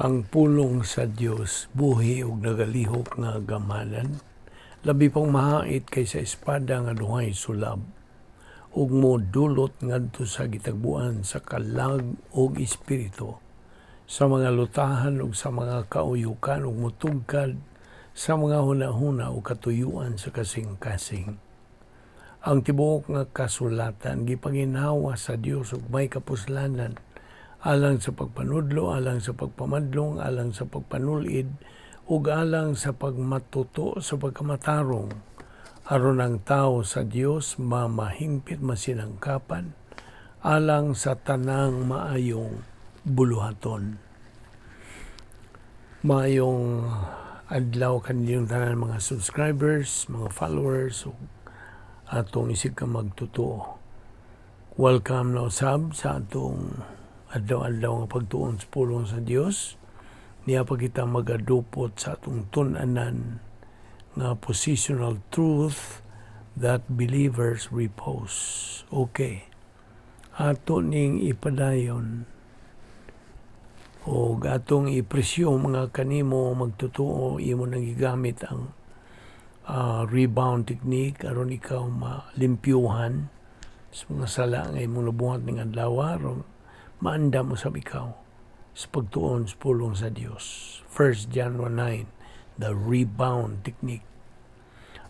Ang pulong sa Dios buhi ug nagalihok nga gamanan, labi pang mahait kaysa espada nga duhay sulab, ug modulot ngadto sa gitagbuan sa kalag ug espiritu, sa mga lutahan ug sa mga kauyukan ug motugkad sa mga hunahuna ug katuyuan sa kasing-kasing. Ang tibuok nga kasulatan gipanginhawa sa Dios ug may kapuslanan alang sa pagpanudlo, alang sa pagpamadlong, alang sa pagpanulid, ug alang sa pagmatuto sa pagkamatarong, aron ang tao sa Dios mamahingpit masinangkapan, alang sa tanang maayong buluhaton. Maayong adlaw kaninyong tanan mga subscribers, mga followers, ug atong isig ka magtutuo. Welcome na usab sa atong adlaw-adlaw nga pagtuon sa pulong sa Dios. Niya pa kita magadupot sa atong tun-anan nga positional truth that believers repose. Okay. Ato ning ipadayon o atong ipresyo mga kanimo magtutuo, imo nang gigamit ang rebound technique aron ikaw malimpyuhan sa mga sala nga imong nabuhat ning adlaw aron maandam mo sa ikaw sa pagtuon sa pulong sa Dios. 1 John 1:9, the rebound technique.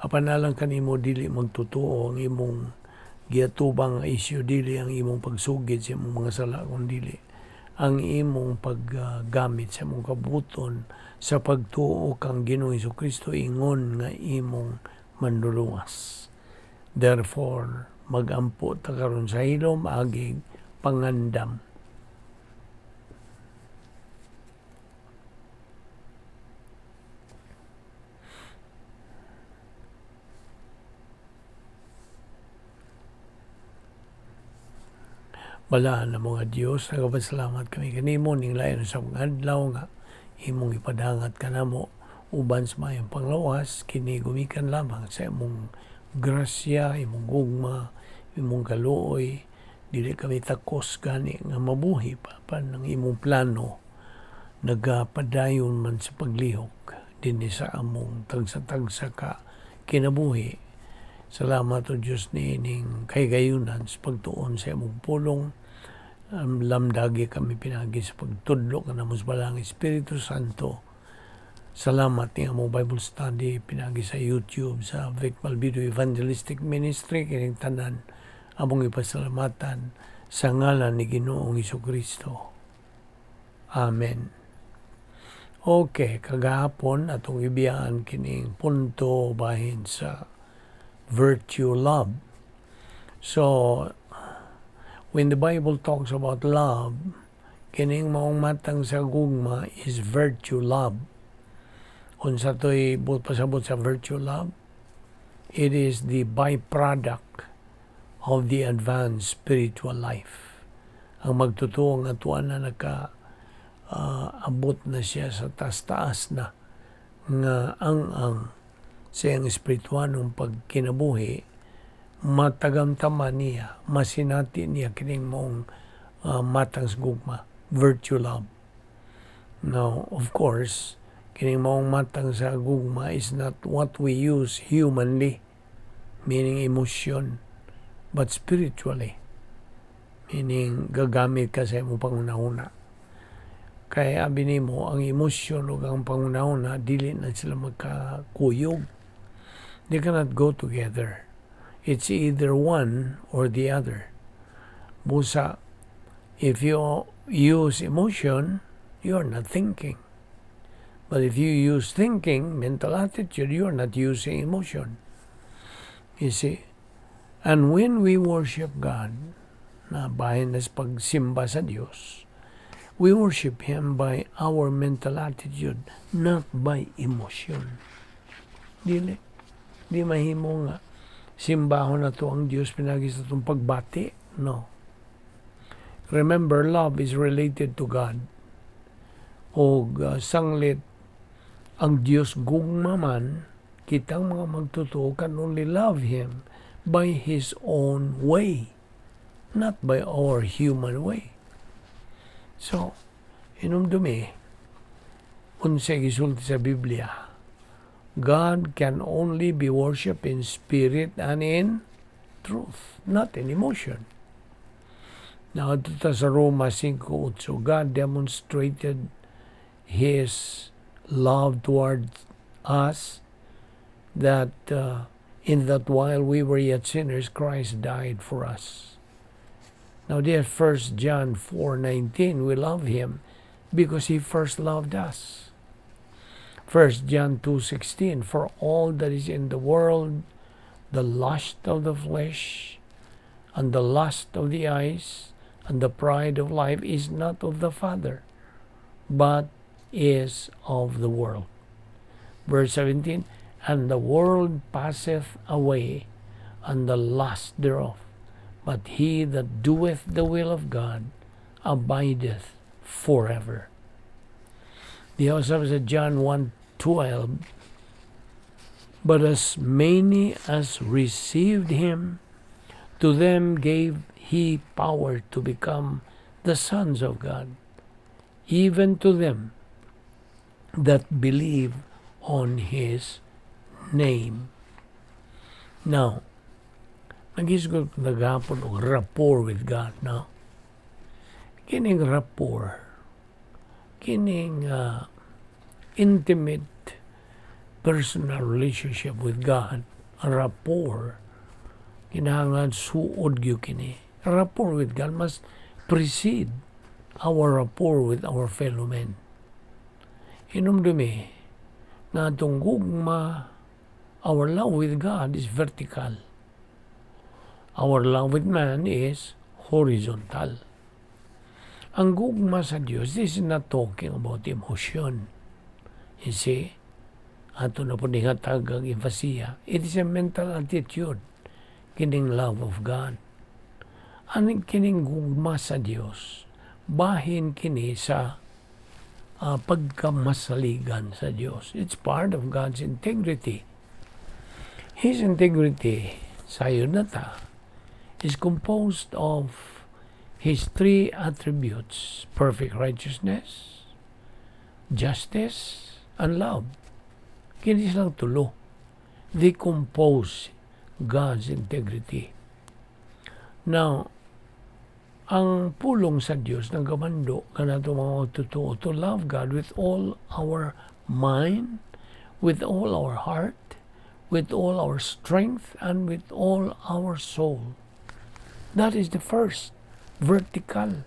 Apan alang kanimo dili magtutuo ang imong giatubang isyu, dili ang imong pagsugid sa imong mga sala, kun dili ang imong paggamit sa imong kabuton sa pagtuo kang Ginoong Hesukristo ingon nga imong manluluwas. Therefore, magampo ta karon sa hilom aging pangandam. Balaan na mga Diyos, nagapasalamat kami kanimo ning layon sa mga adlaw nga imong ipadangat kanamo uban sa mayong panglawas, kini gumikan lamang sa imong grasya, imong gugma, imong kaluoy. Dili kami takos gani nga mabuhi pa ng imong plano nagapadayon man sa paglihok dinhi sa among tagsa-tagsa ka kinabuhi. Salamat o Diyos ni ining kaygayunan sa pagtuon sa imong pulong. Lamdagi kami pinagi sa pagtudlo ka namo sa balang Espiritu Santo. Salamat ni among Bible study pinagi sa YouTube sa Balbido Evangelistic Ministry, kining tanan among ipasalamatan sa ngalan ni Ginoong Hesukristo. Amen. Okay, kagahapon atong ibiyaan kining punto bahin sa virtue love. So, when the Bible talks about love, kining maong matang sa gugma is virtue love. Unsa to'y pasabot sa virtue love? It is the byproduct of the advanced spiritual life. Ang magtutuo nga tuan na abot na siya sa taas-taas na nga ang sa iyang espirituanong pagkinabuhi, matagamtaman niya, masinati niya kining mong matang sa gugma, virtue love. Now, of course, kining mong matang sa gugma is not what we use humanly, meaning emotion, but spiritually, meaning gagamit ka sa imong pangunahuna. Kaya abi nimo ang emosyon ug ang pangunahuna dili na sila magkakuyog. They cannot go together. It's either one or the other. Busa, if you use emotion, you're not thinking. But if you use thinking, mental attitude, you're not using emotion. You see? And when we worship God, na bahin na sa pagsimba sa Diyos, we worship Him by our mental attitude, not by emotion. Di mahimo nga simbahon na to ang Diyos pinagi sa itong pagbati. No. Remember, love is related to God. O sanglit, ang Diyos gugma man, kitang mga magtutuo can only love Him by His own way, not by our human way. So, inumdumi, unsay gisulti sa Biblia. God can only be worshipped in spirit and in truth, not in emotion. Now, ito sa Roma 5:8, God demonstrated His love towards us that in that while we were yet sinners, Christ died for us. Now, there 1 John 4:19, we love Him because He first loved us. 1 John 2:16, for all that is in the world, the lust of the flesh, and the lust of the eyes, and the pride of life is not of the Father, but is of the world. Verse 17, and the world passeth away, and the lust thereof, but he that doeth the will of God abideth forever. The also sa John 1:12, but as many as received him, to them gave he power to become the sons of God, even to them that believe on his name. Now, nag-isgot nagapon og rapport with God, no? Kining rapport, kining intimate personal relationship with God, rapport, kinahanglan suod gyud kini. Rapport with God must precede our rapport with our fellow men. Hinumdumi nga atong gugma, our love with God is vertical. Our love with man is horizontal. Ang gugma sa Diyos, this is not talking about emotion. You see, ato na po ningatag ang emphasia. It is a mental attitude, kining love of God. Aning kining gugma sa Diyos, bahin kini sa pagkamasaligan sa Diyos. It's part of God's integrity. His integrity, sayo na ta, is composed of His three attributes: perfect righteousness, justice, and love. Kini silang tulo. They compose God's integrity. Now, ang pulong sa Diyos ng gamando kanato mga totoo to love God with all our mind, with all our heart, with all our strength, and with all our soul. That is the first vertical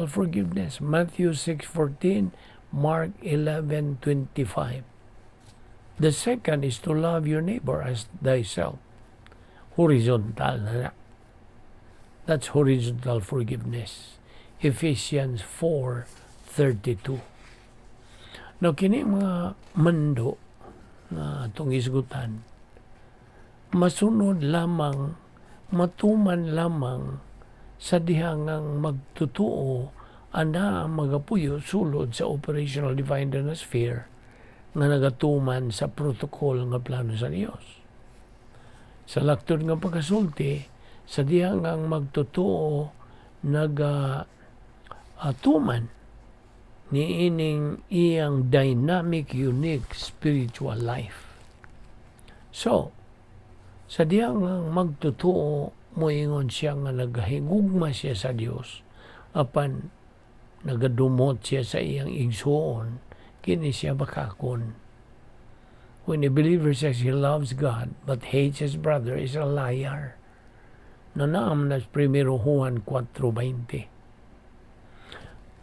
forgiveness. Matthew 6:14, Mark 11:25. The second is to love your neighbor as thyself. Horizontal na. That's horizontal forgiveness. Ephesians 4:32. Now, kini mga mando na itong isgutan, masunod lamang, matuman lamang sa dihangang magtutuo ana magapuyo sulod sa operational divine sphere nga nagatuman sa protocol nga plano sa Dios. Sa laktod nga pagkasulti, sa dihangang magtutuo atuman ni ining iyang dynamic, unique spiritual life. So, sa dihangang magtutuo, moingon siya nga nagahigugma siya sa Dios, apan nagadumot siya sa iyang igsuon, kini siya bakakon. When a believer says he loves God but hates his brother, is a liar. Nanaam na 1 Juan 4:20.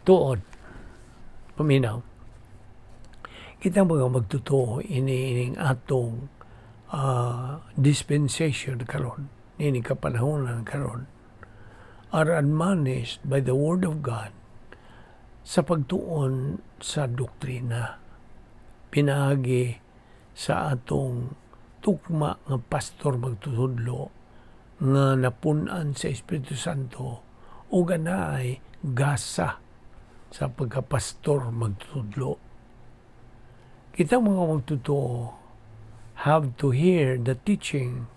Tuod, paminaw, kita mga magtutuo iniining atong dispensation karon, ining kapanahonan karon, are admonished by the Word of God sa pagtuon sa doktrina. Pinaagi sa atong tukma nga pastor magtutudlo nga napunan sa Espiritu Santo o ganaay gasa sa pagkapastor magtutudlo. Kita mga magtutuo have to hear the teaching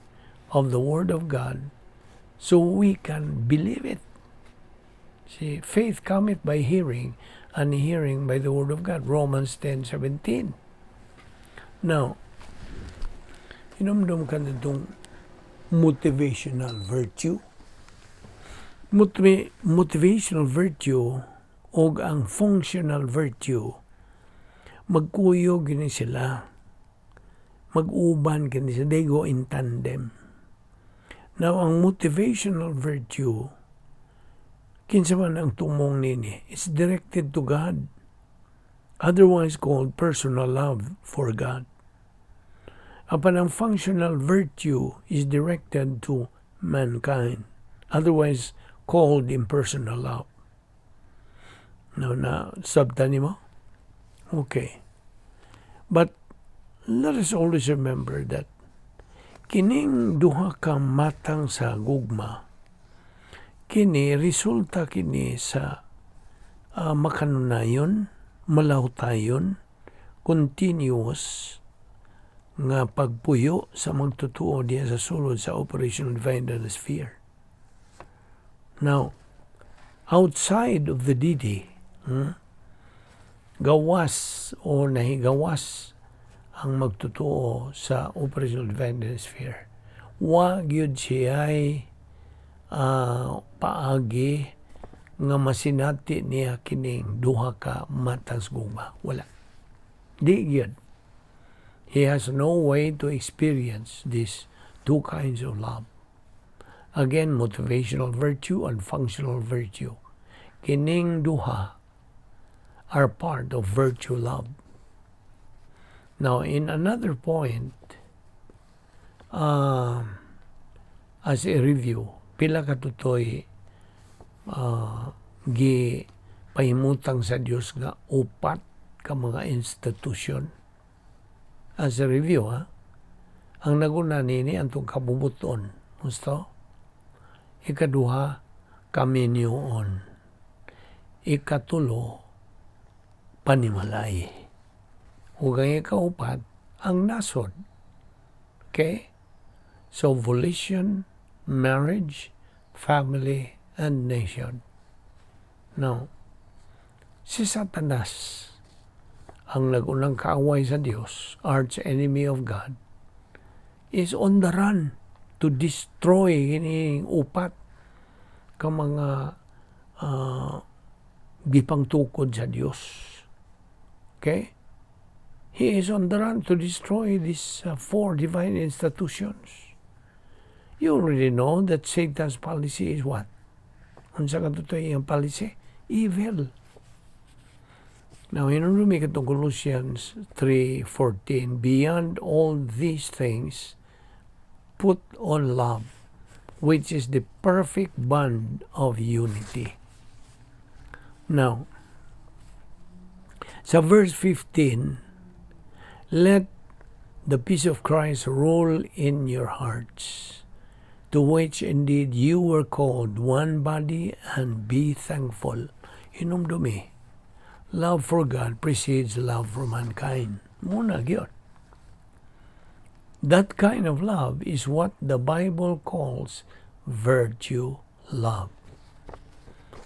of the Word of God so we can believe it. See, faith cometh by hearing, and hearing by the Word of God. Romans 10:17. Now, inumdum ka na itong motivational virtue. Motivational virtue o ang functional virtue, magkuyo gini sila, mag-uban gini sila, they go in tandem. Now, ang motivational virtue, kinsa man ang tumong nini, it's directed to God, otherwise called personal love for God. Apan ang functional virtue is directed to mankind, otherwise called impersonal love. Now, sabtani mo? Okay. But let us always remember that kining duha ka matang sa gugma, kini resulta kini sa makanunayon, malahutayon, continuous nga pagpuyo sa magtutuo diya sa sulod sa Operational Divine Sphere. Now, outside of the DD, gawas o nahigawas ang magtutuo sa Operational Divine Sphere. Wa gyud siya'y paagi nga masinati niya kining duha ka matang gugma. Wala. Di gyud. He has no way to experience these two kinds of love. Again, motivational virtue and functional virtue. Kining duha are part of virtue love. Now, in another point, as a review, pila katutoy pahimutang sa Dios nga upat ka mga institusyon. As a review, ang naguna nini antong kabubuton. Gusto? Ikaduha, kaminyoon. Ikatulo, panimalay. Hugang ikaupat, ang nasod. Okay? So, volition, marriage, family, and nation. Now, si Satanas, ang nagunang kaaway sa Diyos, arch enemy of God, is on the run to destroy kining upat ka mga gipang tukod sa Diyos. Okay? He is on the run to destroy these four divine institutions. You already know that Satan's policy is what? Unsa katutoy ang policy? Evil. Now, inurumi ka itong Colossians 3:14, beyond all these things, put on love, which is the perfect bond of unity. Now, sa verse 15, let the peace of Christ rule in your hearts, to which indeed you were called one body, and be thankful. Hinumdumi, love for God precedes love for mankind. Muna gyud. That kind of love is what the Bible calls virtue love.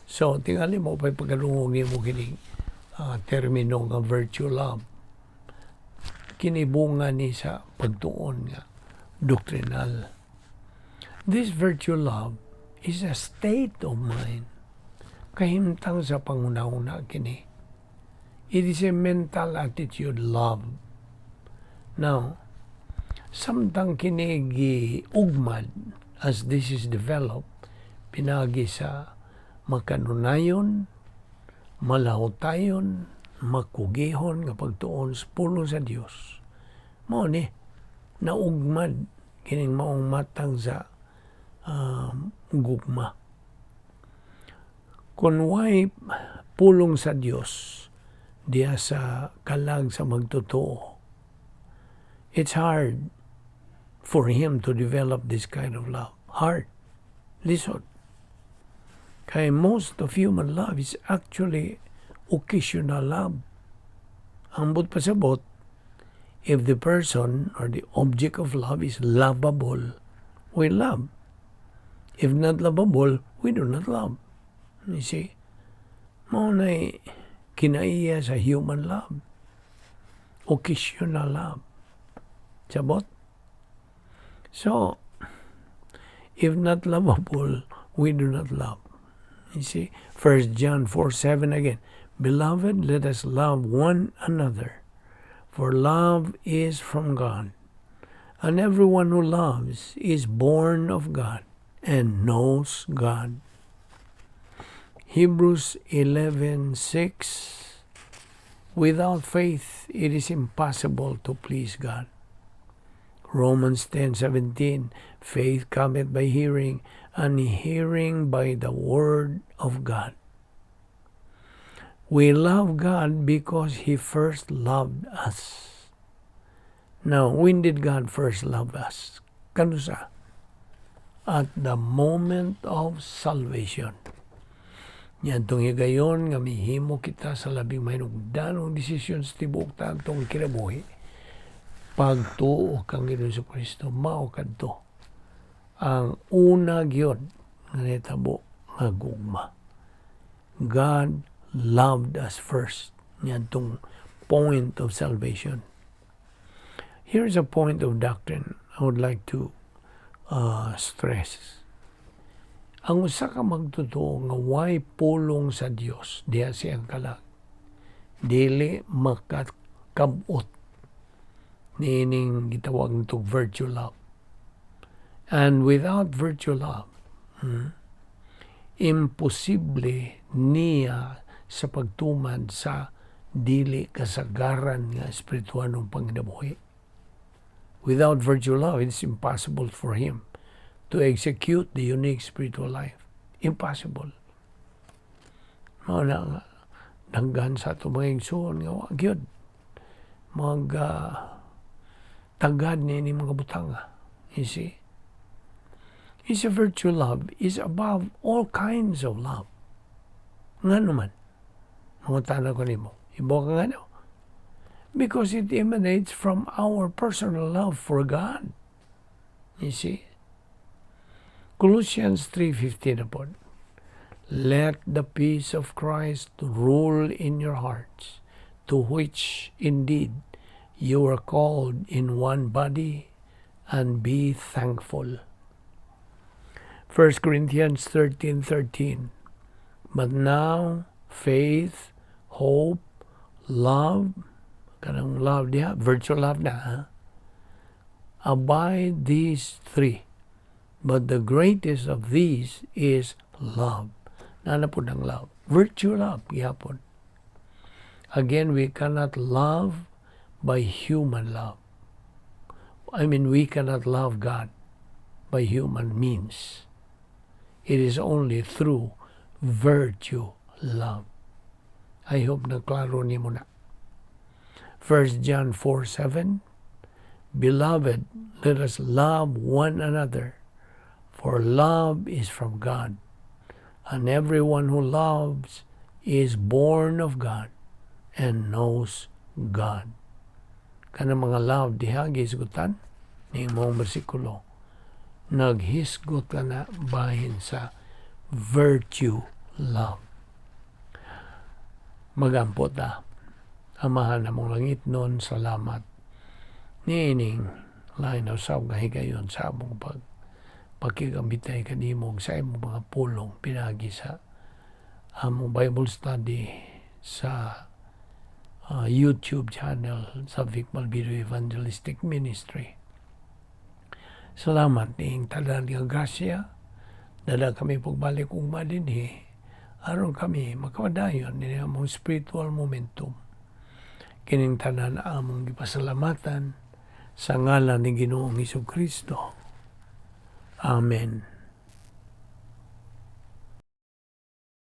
So, tingali mo pa'y pagkalungogin mo kining termino nga virtue love. Kinibunga ni sa pagtuon nga doctrinal. This virtue love is a state of mind. Kahimtang sa panguna-una kini. It is a mental attitude love. Now, samtang kini ugmad as this is developed, pinagi sa makanunayon, malahutayon, makugihon nga pagtuon sa pulong sa Dios. Mao ni naugmad kining maong matang sa gugma. Kung way pulong sa Dios diya sa kalag sa magtotoo, it's hard for him to develop this kind of love. Hard. Listen. Kaya most of human love is actually occasional love. Ang but pasabot, if the person or the object of love is lovable, we love. If not lovable, we do not love. You see? Maunay kinaiya sa human love. Occasional love. Sabot? So, if not lovable, we do not love. You see, 1 John 4:7 again. Beloved, let us love one another, for love is from God. And everyone who loves is born of God and knows God. Hebrews 11:6. Without faith, it is impossible to please God. Romans 10:17. Faith cometh by hearing, and hearing by the word of God. We love God because He first loved us. Now, when did God first love us? Kanusa? At the moment of salvation. Yan itong higayon nga mihimo kita sa labing mahinugdanong desisyon sa tibuok tantong kinabuhi. Pagtuo kang Ginoong Kristo, mao kadto ang una gyud nga nahitabo nga gugma. God loved us first. Yan itong point of salvation. Here's a point of doctrine I would like to stress. Ang usa ka magtotoo nga way pulong sa Dios diha siyang kalag, dili makakabot niining gitawag nitong virtue love. And without virtue love, imposible niya sa pagtuman sa dili kasagaran nga espiritual ng panginabuhi. Without virtue love, it's impossible for him to execute the unique spiritual life. Impossible. Mao na nga, danggan sa ito mga igsoon nga wag yun. Tagad ni mga butanga. You see? It's a virtue love is above all kinds of love. Nga naman, mga tanong ko nimo, ibo ka nga no? Because it emanates from our personal love for God. You see? Colossians 3:15 upon. Let the peace of Christ rule in your hearts, to which indeed you are called in one body, and be thankful. 1 Corinthians 13:13. But now faith, hope, love, kanang love diha, virtual love na, abide these three. But the greatest of these is love. Nana po ng love. Virtue love, gihapon. Again, we cannot love by human love. We cannot love God by human means. It is only through virtue love. I hope na klaro ni mo na. 1 John 4:7. Beloved, let us love one another, for love is from God, and everyone who loves is born of God and knows God. Kana mga love diha gisgutan ni mong bersikulo. Naghisgot ka na bahin sa virtue love. Magampot na. Amahan na mong langit nun, salamat. Niining, lain na sa kahigayon sa among pagkikambitay kanimong sa imong mga pulong pinagi sa among Bible study sa YouTube channel sa Balbido Evangelistic Ministry. Salamat ning tanan nga grasya. Dala kami pagbalik ug madinhi aron kami makawadayon ni among spiritual momentum. Kining tanan among gipasalamatan sa ngalan ni Ginoong Hesukristo. Amen.